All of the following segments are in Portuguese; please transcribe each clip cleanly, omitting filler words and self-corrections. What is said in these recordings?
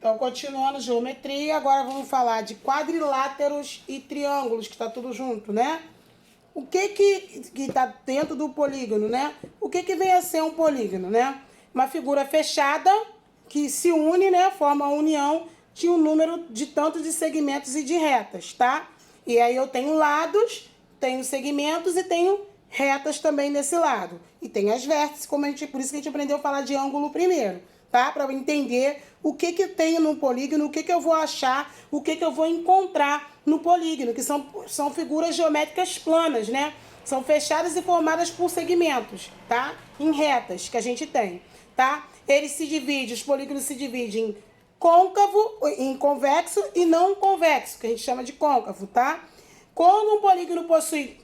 Então, continuando geometria, agora vamos falar de quadriláteros e triângulos, que está tudo junto, né? O que está dentro do polígono, né? O que vem a ser um polígono, né? Uma figura fechada que se une, né? Forma a união de um número de tanto de segmentos e de retas, tá? E aí eu tenho lados, tenho segmentos e tenho retas também nesse lado. E tem as vértices, por isso que a gente aprendeu a falar de ângulo primeiro, tá? Para entender o que tem no polígono, o que eu vou achar, o que eu vou encontrar no polígono, que são figuras geométricas planas, né? São fechadas e formadas por segmentos, tá? Em retas que a gente tem, tá? Os polígonos se dividem em côncavo, em convexo e não convexo, que a gente chama de côncavo, tá? Quando um polígono possui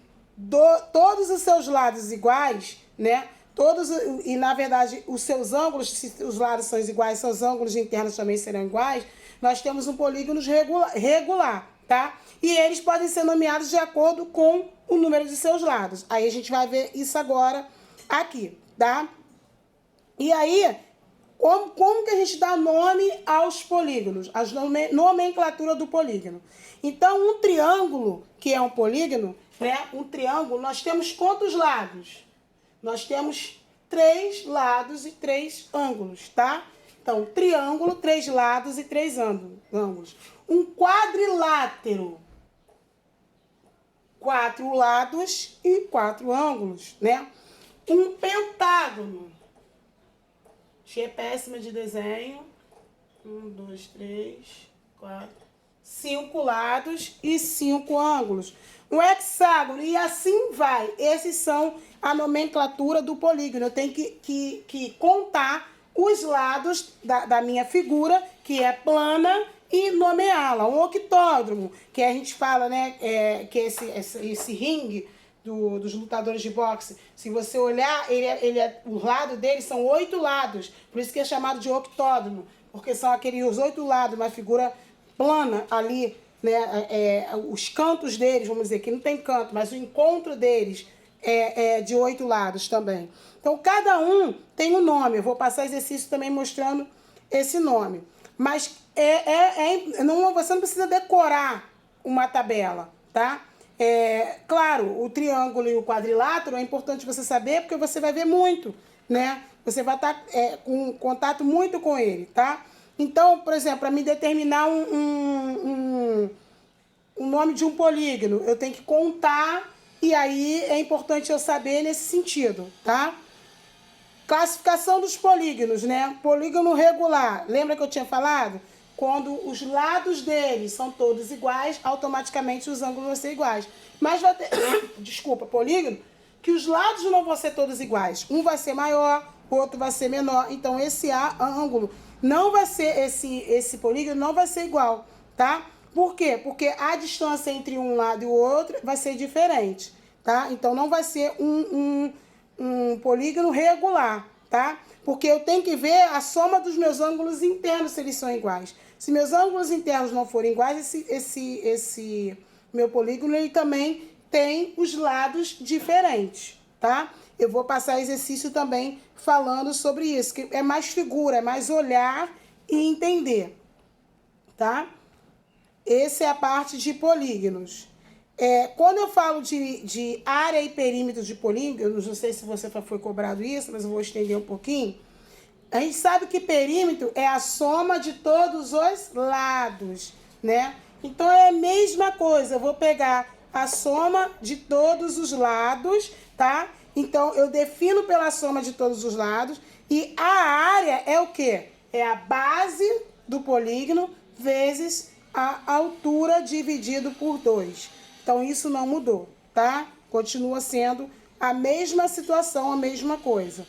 todos os seus lados iguais, né? E na verdade os seus ângulos, se os lados são iguais, seus ângulos internos também serão iguais, nós temos um polígono regular, tá? E eles podem ser nomeados de acordo com o número de seus lados. Aí a gente vai ver isso agora aqui, tá? E aí, como que a gente dá nome aos polígonos? A nomenclatura do polígono. Então, um triângulo, que é um polígono, né? Um triângulo, nós temos quantos lados? Nós temos 3 lados e 3 ângulos, tá? Então, triângulo, 3 lados e 3 ângulos. Um quadrilátero, 4 lados e 4 ângulos, né? Um pentágono. Achei péssima de desenho. 1, 2, 3, 4, 5 lados e 5 ângulos. Um hexágono, e assim vai. Esses são a nomenclatura do polígono. Eu tenho que contar os lados da minha figura, que é plana, e nomeá-la. Um octódromo, que a gente fala, né, que é esse ringue dos lutadores de boxe. Se você olhar, o lado dele são 8 lados. Por isso que é chamado de octódromo, porque são aqueles 8 lados, uma figura plana ali, né? Os cantos deles, vamos dizer, que não tem canto, mas o encontro deles é de 8 lados também. Então, cada um tem um nome. Eu vou passar exercício também mostrando esse nome. Mas você não precisa decorar uma tabela, tá? Claro, o triângulo e o quadrilátero é importante você saber, porque você vai ver muito, né? Você vai estar com contato muito com ele, tá? Então, por exemplo, para me determinar um nome de um polígono, eu tenho que contar, e aí é importante eu saber nesse sentido, tá? Classificação dos polígonos, né? Polígono regular, lembra que eu tinha falado? Quando os lados deles são todos iguais, automaticamente os ângulos vão ser iguais. Mas vai ter, desculpa, polígono, que os lados não vão ser todos iguais. Um vai ser maior, outro vai ser menor. Então, esse ângulo não vai ser, esse polígono não vai ser igual, tá? Por quê? Porque a distância entre um lado e o outro vai ser diferente, tá? Então, não vai ser um polígono regular, tá? Porque eu tenho que ver a soma dos meus ângulos internos, se eles são iguais. Se meus ângulos internos não forem iguais, esse meu polígono, ele também tem os lados diferentes, tá? Eu vou passar exercício também falando sobre isso, que é mais figura, é mais olhar e entender, tá? Essa é a parte de polígonos. Quando eu falo de área e perímetro de polígonos, não sei se você foi cobrado isso, mas eu vou estender um pouquinho. A gente sabe que perímetro é a soma de todos os lados, né? Então, é a mesma coisa. Eu vou pegar a soma de todos os lados, tá? Então, eu defino pela soma de todos os lados. E a área é o quê? É a base do polígono vezes a altura dividido por 2. Então, isso não mudou, tá? Continua sendo a mesma situação, a mesma coisa.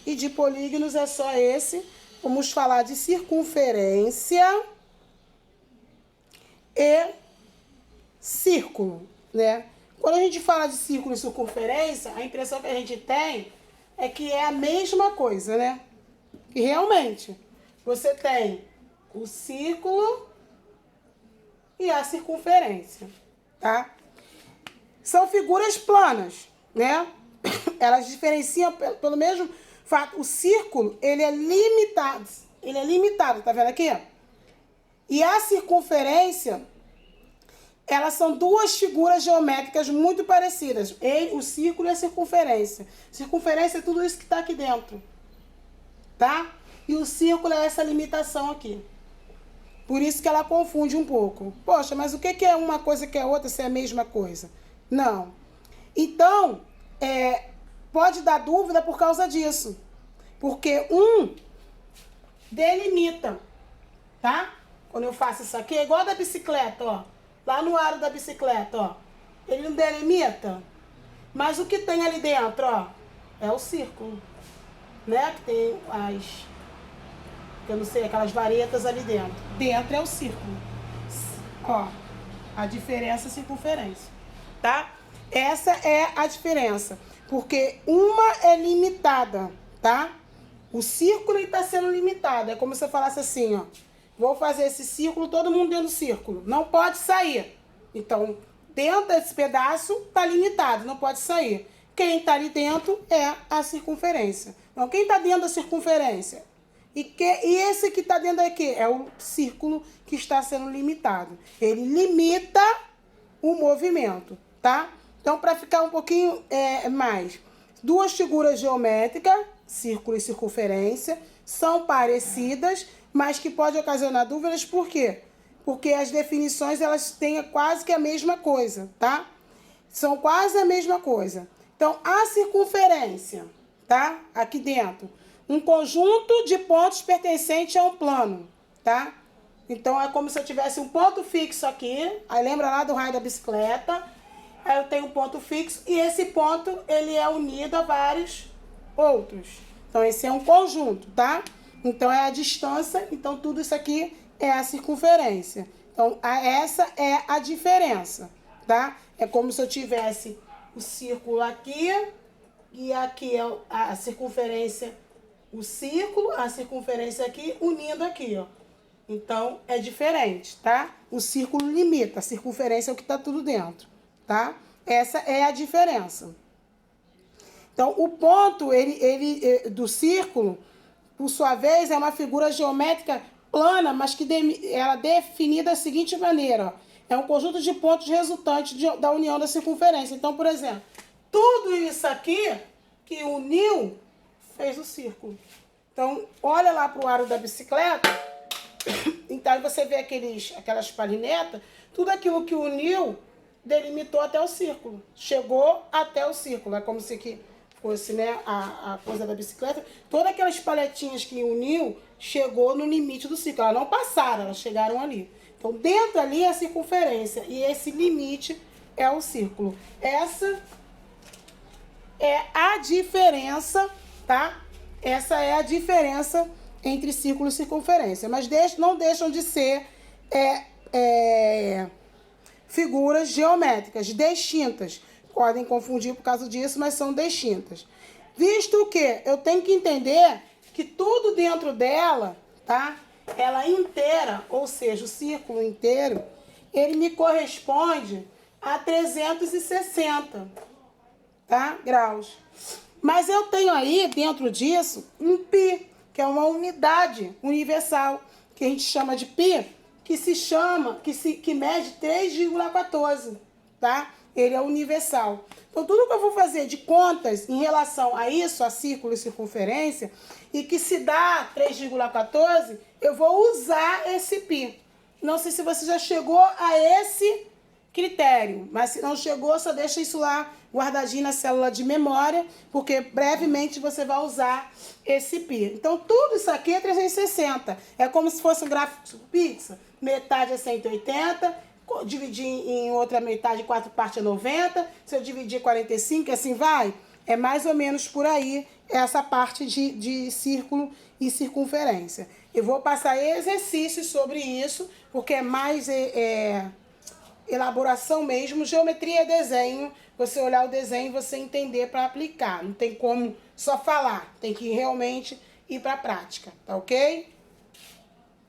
E de polígonos é só esse. Vamos falar de circunferência e círculo, né? Quando a gente fala de círculo e circunferência, a impressão que a gente tem é que é a mesma coisa, né? E realmente, você tem o círculo e a circunferência, tá? São figuras planas, né? Elas diferenciam pelo mesmo fato. O círculo, ele é limitado. Ele é limitado, tá vendo aqui? E a circunferência, elas são duas figuras geométricas muito parecidas. O círculo e a circunferência. Circunferência é tudo isso que está aqui dentro, tá? E o círculo é essa limitação aqui. Por isso que ela confunde um pouco. Poxa, mas o que é uma coisa que é outra se é a mesma coisa? Não. Então, pode dar dúvida por causa disso. Porque um delimita, tá? Quando eu faço isso aqui, é igual da bicicleta, ó. Lá no aro da bicicleta, ó. Ele não delimita. Mas o que tem ali dentro, ó, é o círculo. Né? Que tem eu não sei, aquelas varetas ali dentro. Dentro é o círculo. Ó, a diferença é a circunferência, tá? Essa é a diferença. Porque uma é limitada, tá? O círculo está sendo limitado. É como se eu falasse assim, ó. Vou fazer esse círculo, todo mundo dentro do círculo. Não pode sair. Então, dentro desse pedaço, está limitado, não pode sair. Quem está ali dentro é a circunferência. Então, quem está dentro da circunferência? E esse que está dentro aqui é o círculo que está sendo limitado. Ele limita o movimento, tá? Então, para ficar um pouquinho mais, duas figuras geométricas, círculo e circunferência, são parecidas, mas que pode ocasionar dúvidas. Por quê? Porque as definições, elas têm quase que a mesma coisa, tá? São quase a mesma coisa. Então, a circunferência, tá? Aqui dentro, um conjunto de pontos pertencente a um plano, tá? Então, é como se eu tivesse um ponto fixo aqui. Aí, lembra lá do raio da bicicleta? Aí eu tenho um ponto fixo e esse ponto, ele é unido a vários outros. Então, esse é um conjunto, tá? Então, é a distância. Então, tudo isso aqui é a circunferência. Então, essa é a diferença, tá? É como se eu tivesse o círculo aqui e aqui é a circunferência, o círculo, a circunferência aqui, unindo aqui, ó. Então, é diferente, tá? O círculo limita, a circunferência é o que tá tudo dentro, tá? Essa é a diferença. Então, o ponto do círculo, por sua vez, é uma figura geométrica plana, mas que ela é definida da seguinte maneira, ó. É um conjunto de pontos resultantes da união da circunferência. Então, por exemplo, tudo isso aqui que uniu fez o círculo. Então, olha lá para o aro da bicicleta. Então, você vê aquelas palinetas, tudo aquilo que uniu delimitou até o círculo. Chegou até o círculo. É como se que fosse, né, a coisa da bicicleta. Todas aquelas paletinhas que uniu chegou no limite do círculo. Elas não passaram, elas chegaram ali. Então, dentro ali é a circunferência e esse limite é o círculo. Essa é a diferença, tá? Essa é a diferença entre círculo e circunferência. Mas não deixam de ser figuras geométricas distintas. Podem confundir por causa disso, mas são distintas. Visto que eu tenho que entender que tudo dentro dela, tá? Ela inteira, ou seja, o círculo inteiro, ele me corresponde a 360, tá? Graus. Mas eu tenho aí, dentro disso, um π, que é uma unidade universal, que a gente chama de π, que mede 3,14, tá? Ele é universal. Então, tudo que eu vou fazer de contas em relação a isso, a círculo e circunferência, e que se dá 3,14, eu vou usar esse π. Não sei se você já chegou a esse critério, mas se não chegou, só deixa isso lá guardadinho na célula de memória, porque brevemente você vai usar esse π. Então, tudo isso aqui é 360. É como se fosse um gráfico pizza. Metade é 180, dividir em outra metade, 4 partes é 90. Se eu dividir 45, assim vai. É mais ou menos por aí essa parte de círculo e circunferência. Eu vou passar exercícios sobre isso, porque é mais elaboração mesmo. Geometria é desenho. Você olhar o desenho e você entender para aplicar. Não tem como só falar. Tem que realmente ir para a prática, tá ok?